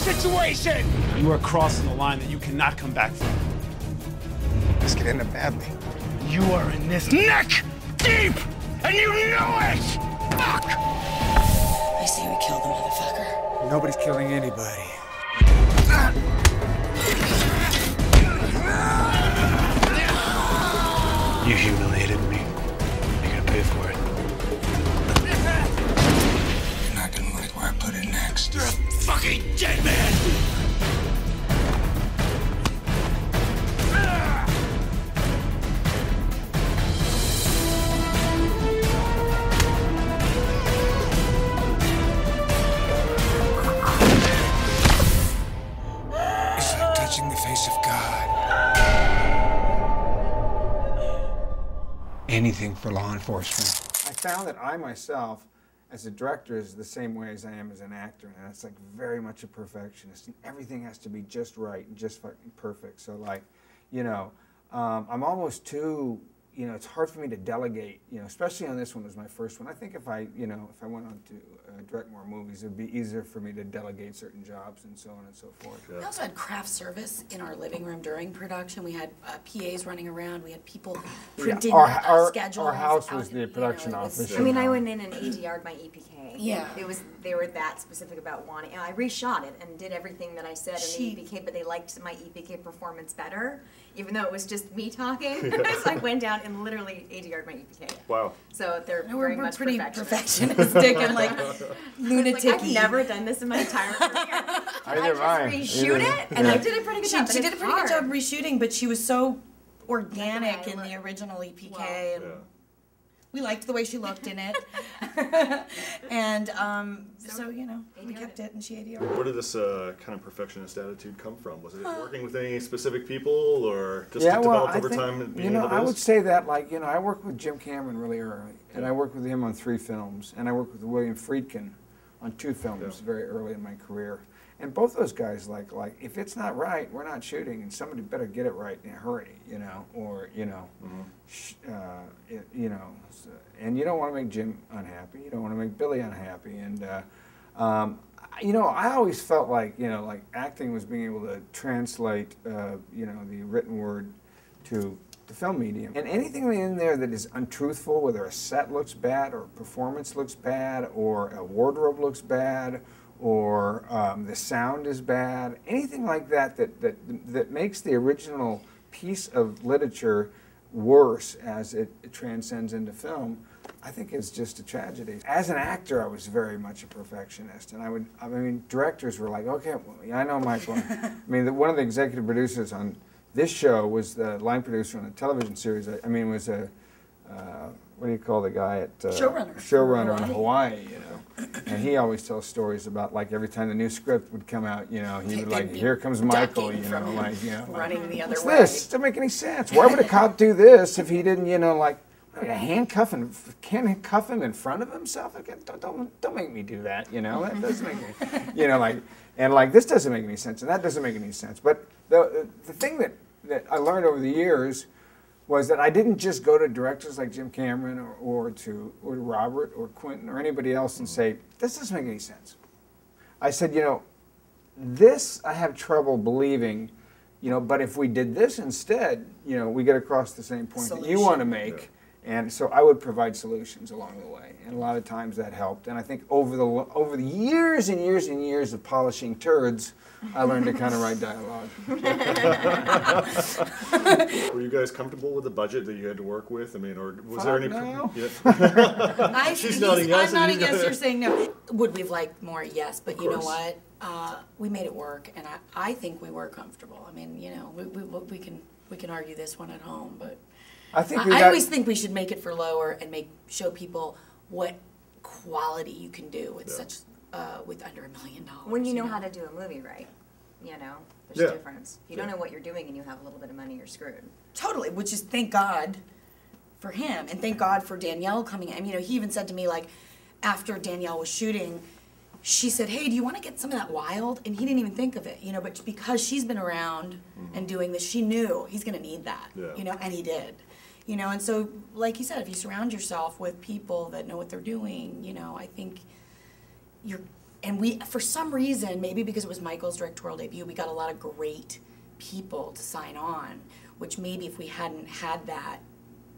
situation! You are crossing a line that you cannot come back from. This could end up badly. You are in this neck deep, and you know it! Fuck! I say we kill the motherfucker. Nobody's killing anybody. You humiliated me. You're gonna pay for it. You're not gonna like where I put it next. You're a fucking dead man! It's like touching the face of God. Anything for law enforcement. I found that I myself, as a director, is the same way as I am as an actor, and it's like very much a perfectionist, and everything has to be just right and just fucking perfect. So like, you know, I'm almost too, you know, it's hard for me to delegate, you know, especially on this one. It was my first one. I think if I, you know, if I went on to direct more movies, it would be easier for me to delegate certain jobs and so on and so forth. We also had craft service in our living room during production. We had PAs running around. We had people printing schedules. Our house was the production office. I mean, I went in and ADR'd my EPK. Yeah. They were that specific about wanting, and I reshot it and did everything that I said in the EPK, but they liked my EPK performance better, even though it was just me talking. So I went down and literally ADR'd my EPK. Wow. So they're We're very much pretty perfectionist. perfectionistic and like lunatic. Like, I've never done this in my entire career. Either have I. I just reshoot it, and I did a pretty good job. She did a pretty good job reshooting, but she was so organic Like the in way I the look. original EPK, Wow. and we liked the way she looked in it. And so, you know, we kept it, and she ADR'd. Where did this kind of perfectionist attitude come from? Was it working with any specific people, or just Yeah, well, developed over I think, time? And being you know, able to I do would this? say that, like, you know, I worked with Jim Cameron really early, and I worked with him on 3 films, and I worked with William Friedkin on 2 films very early in my career. And both those guys, like, if it's not right, we're not shooting, and somebody better get it right in a hurry, you know, or, you know, you know, so, and you don't want to make Jim unhappy, you don't want to make Billy unhappy, and, you know, I always felt like, you know, like acting was being able to translate, you know, the written word to the film medium. And anything in there that is untruthful, whether a set looks bad, or a performance looks bad, or a wardrobe looks bad, or the sound is bad, anything like that that makes the original piece of literature worse as it transcends into film, I think is just a tragedy. As an actor, I was very much a perfectionist, and I mean, directors were like, okay, well, I know Michael. I mean, one of the executive producers on this show was the line producer on a television series. I mean, was a, what do you call the guy at? Showrunner in Hawaii, you know. And he always tells stories about, like, every time the new script would come out, you know, he would like, here comes Michael, you know, like, you know. Running the other What's way. this? It doesn't make any sense. Why would a cop do this if he didn't, you know, like, handcuff him in front of himself? Again, don't make me do that, you know. That doesn't make me, you know, like, and like this doesn't make any sense, and that doesn't make any sense. But the thing that I learned over the years was that I didn't just go to directors like Jim Cameron or to Robert or Quentin or anybody else and say, this doesn't make any sense. I said, you know, this I have trouble believing, you know, but if we did this instead, you know, we get across the same point that you want to make. And so I would provide solutions along the way, and a lot of times that helped. And I think over the years and years and years of polishing turds, I learned to kind of write dialogue. Were you guys comfortable with the budget that you had to work with? I mean, or was there any? No. Yeah. She's nodding yes. I'm nodding yes. You're saying no. Would we've liked more? Yes, but you know course. what? We made it work, and I think we were comfortable. I mean, you know, we can argue this one at home, but. I always think we should make it for lower and show people what quality you can do with with under $1 million. When you know how to do a movie right, you know, there's a difference. If you don't know what you're doing and you have a little bit of money, you're screwed. Totally, which is thank God for him, and thank God for Danielle coming in. You know, he even said to me, like, after Danielle was shooting, she said, hey, do you want to get some of that wild? And he didn't even think of it, you know, but because she's been around and doing this, she knew he's going to need that, you know, and he did. You know, and so, like you said, if you surround yourself with people that know what they're doing, you know, I think And we, for some reason, maybe because it was Michael's directorial debut, we got a lot of great people to sign on, which maybe if we hadn't had that,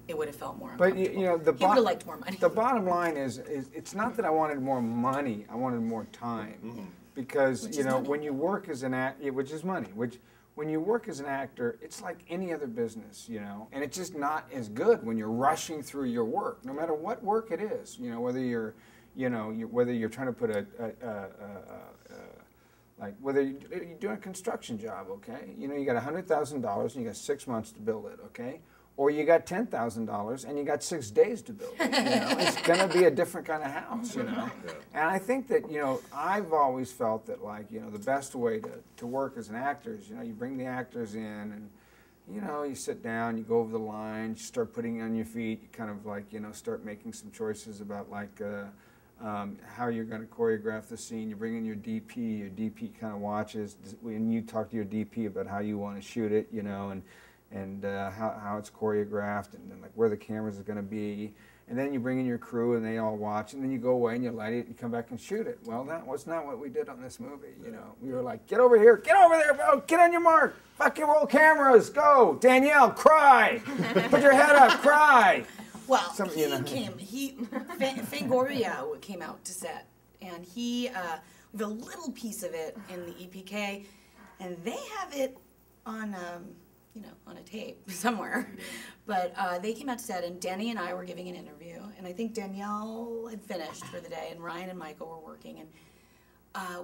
it would have felt more uncomfortable. But you know, he would have liked more money. The bottom line is it's not that I wanted more money, I wanted more time. Because, you know, when you work as an actor, which is money, when you work as an actor, it's like any other business, you know, and it's just not as good when you're rushing through your work, no matter what work it is, you know, whether you're, you know, whether you're trying to put like whether you're doing a construction job, okay, you know, you got $100,000 and you got 6 months to build it, okay, or you got $10,000 and you got 6 days to build it. You know, it's going to be a different kind of house, you know. And I think that, you know, I've always felt that, like, you know, the best way to work as an actor is, you know, you bring the actors in and, you know, you sit down, you go over the lines, you start putting on your feet, you kind of like, you know, start making some choices about like how you're going to choreograph the scene. You bring in your DP kind of watches, and you talk to your DP about how you want to shoot it, you know, and how it's choreographed, and then like where the cameras are going to be, and then you bring in your crew and they all watch, and then you go away and you light it and you come back and shoot it. Well, that was not what we did on this movie. You know, we were like, get over here, get over there, bro, get on your mark, fucking roll cameras, go, Danielle, cry, put your head up, cry. Well, Fangoria came out to set, and we have a little piece of it in the EPK, and they have it on you know, on a tape somewhere. But they came out to set, and Denny and I were giving an interview, and I think Danielle had finished for the day, and Ryan and Michael were working, and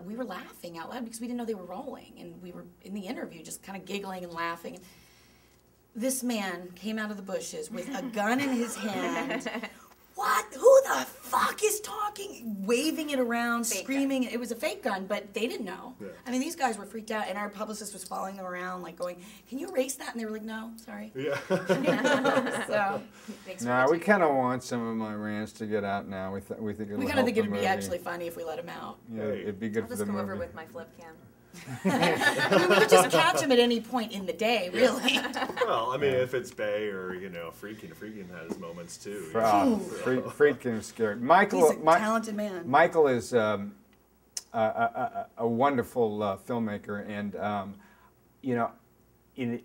we were laughing out loud because we didn't know they were rolling, and we were in the interview just kind of giggling and laughing. And this man came out of the bushes with a gun in his hand. What? Who the fuck is talking? Waving it around, fake screaming. Gun. It was a fake gun, but they didn't know. Yeah. I mean, these guys were freaked out, and our publicist was following them around, like going, "Can you erase that?" And they were like, "No, sorry." Yeah. So. Nah, we kind of want some of my rants to get out now. We think it'll We kind of think it'd be actually funny if we let them out. Yeah, it'd be good for the movie. I'll just go over with my flip cam. I mean, we could just catch him at any point in the day, really. Well, I mean, if it's Bay or, you know, Friedkin had his moments too. Friedkin was scared. Michael, he's a talented man. Michael is a wonderful filmmaker, and you know,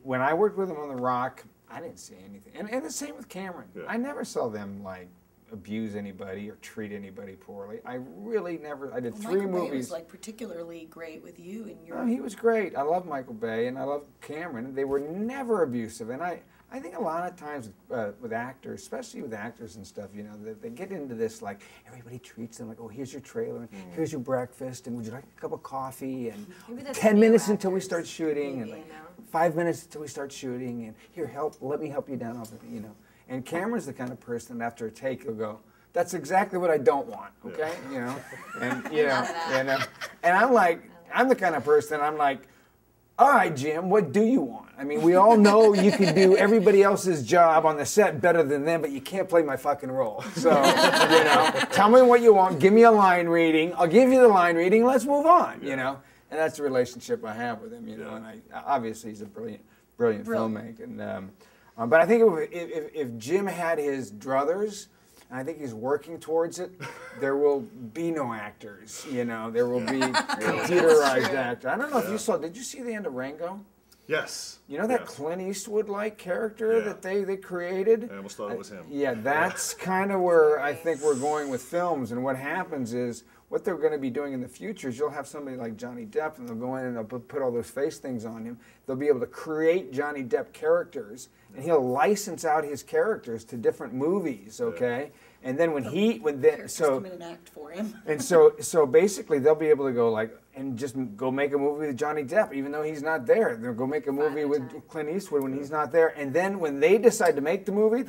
when I worked with him on The Rock, I didn't see anything, and the same with Cameron. Yeah. I never saw them like abuse anybody or treat anybody poorly. I really never. I did 3 Michael movies. Bay was like particularly great with you and your. No, he was great. I love Michael Bay and I love Cameron. They were never abusive, and I think a lot of times with actors, especially with actors and stuff, you know, they get into this like everybody treats them like, oh, here's your trailer, and here's your breakfast, and would you like a cup of coffee? And 10 minutes until we start shooting, and like 5 minutes until we start shooting, and here, let me help you down off of it, you know. And Cameron's the kind of person that after a take he'll go, that's exactly what I don't want, okay? Yeah. You know, and you know, and I'm like, I'm the kind of person I'm like, all right, Jim, what do you want? I mean, we all know you can do everybody else's job on the set better than them, but you can't play my fucking role. So, you know, tell me what you want, give me a line reading, I'll give you the line reading, let's move on, you know? And that's the relationship I have with him, you know, and obviously he's a brilliant filmmaker. And, but I think if Jim had his druthers, and I think he's working towards it, there will be no actors, you know, there will be computerized actors. I don't know if you saw, did you see the end of Rango? Yes. You know that Clint Eastwood-like character that they created? I almost thought it was him. Yeah, that's kind of where I think we're going with films, and what happens is, what they're going to be doing in the future is you'll have somebody like Johnny Depp, and they'll go in and they'll put all those face things on him. They'll be able to create Johnny Depp characters, and he'll license out his characters to different movies, okay? And then come in and act for him. And so basically they'll be able to go like, and just go make a movie with Johnny Depp, even though he's not there. They'll go make a movie with Clint Eastwood when he's not there. And then when they decide to make the movie,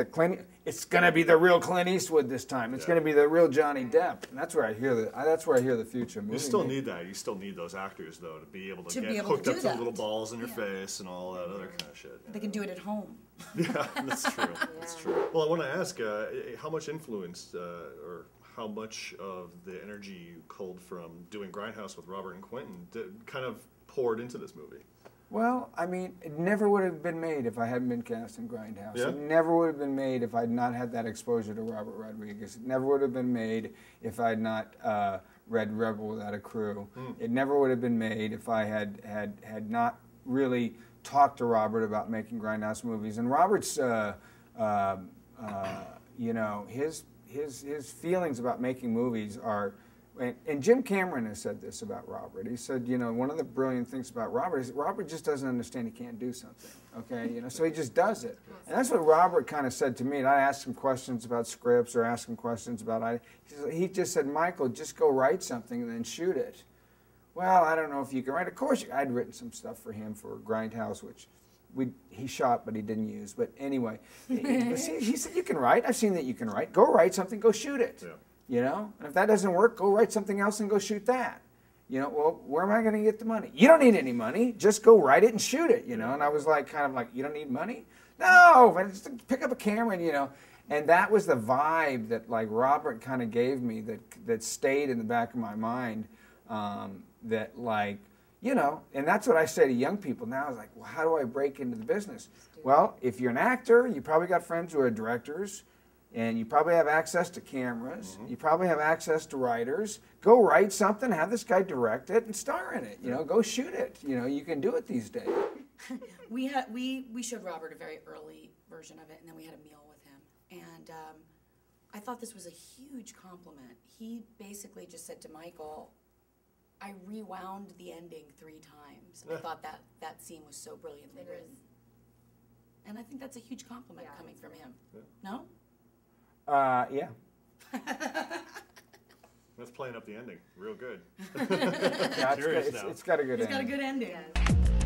it's going to be the real Clint Eastwood this time. It's going to be the real Johnny Depp. And that's where I hear the future movie. You still need that. You still need those actors though to be able to get hooked up to the little balls in your face and all that other kind of shit. They can do it at home. Yeah, that's true. That's true. Well, I want to ask, how much influence or how much of the energy you culled from doing Grindhouse with Robert and Quentin kind of poured into this movie? Well, I mean, it never would have been made if I hadn't been cast in Grindhouse. Yeah. It never would have been made if I'd not had that exposure to Robert Rodriguez. It never would have been made if I'd not Red Rebel Without a Crew. It never would have been made if I had not really talked to Robert about making Grindhouse movies. And Robert's, you know, his feelings about making movies are. And Jim Cameron has said this about Robert. He said, you know, one of the brilliant things about Robert is Robert just doesn't understand he can't do something, okay? You know, so he just does it. And that's what Robert kind of said to me. And I asked him questions about scripts or asked him questions about, he just said, Michael, just go write something and then shoot it. Well, I don't know if you can write. Of course, I'd written some stuff for him for Grindhouse, which he shot, but he didn't use. But anyway, he said, you can write. I've seen that you can write. Go write something, go shoot it. Yeah. You know, and if that doesn't work, go write something else and go shoot that. You know, well, where am I going to get the money? You don't need any money. Just go write it and shoot it, you know. And I was like, kind of like, you don't need money? No, but just pick up a camera and, you know. And that was the vibe that, like, Robert kind of gave me that stayed in the back of my mind, that, like, you know, and that's what I say to young people now is like, well, how do I break into the business? Well, if you're an actor, you probably got friends who are directors. And you probably have access to cameras. You probably have access to writers. Go write something, have this guy direct it, and star in it. You know, go shoot it. You know, you can do it these days. We showed Robert a very early version of it, and then we had a meal with him. And I thought this was a huge compliment. He basically just said to Michael, I rewound the ending 3 times. I thought that scene was so brilliantly written. And I think that's a huge compliment coming from him. Yeah. No? Yeah. That's playing up the ending real good. Yeah, it's got a good ending. It's got a good ending. Yeah.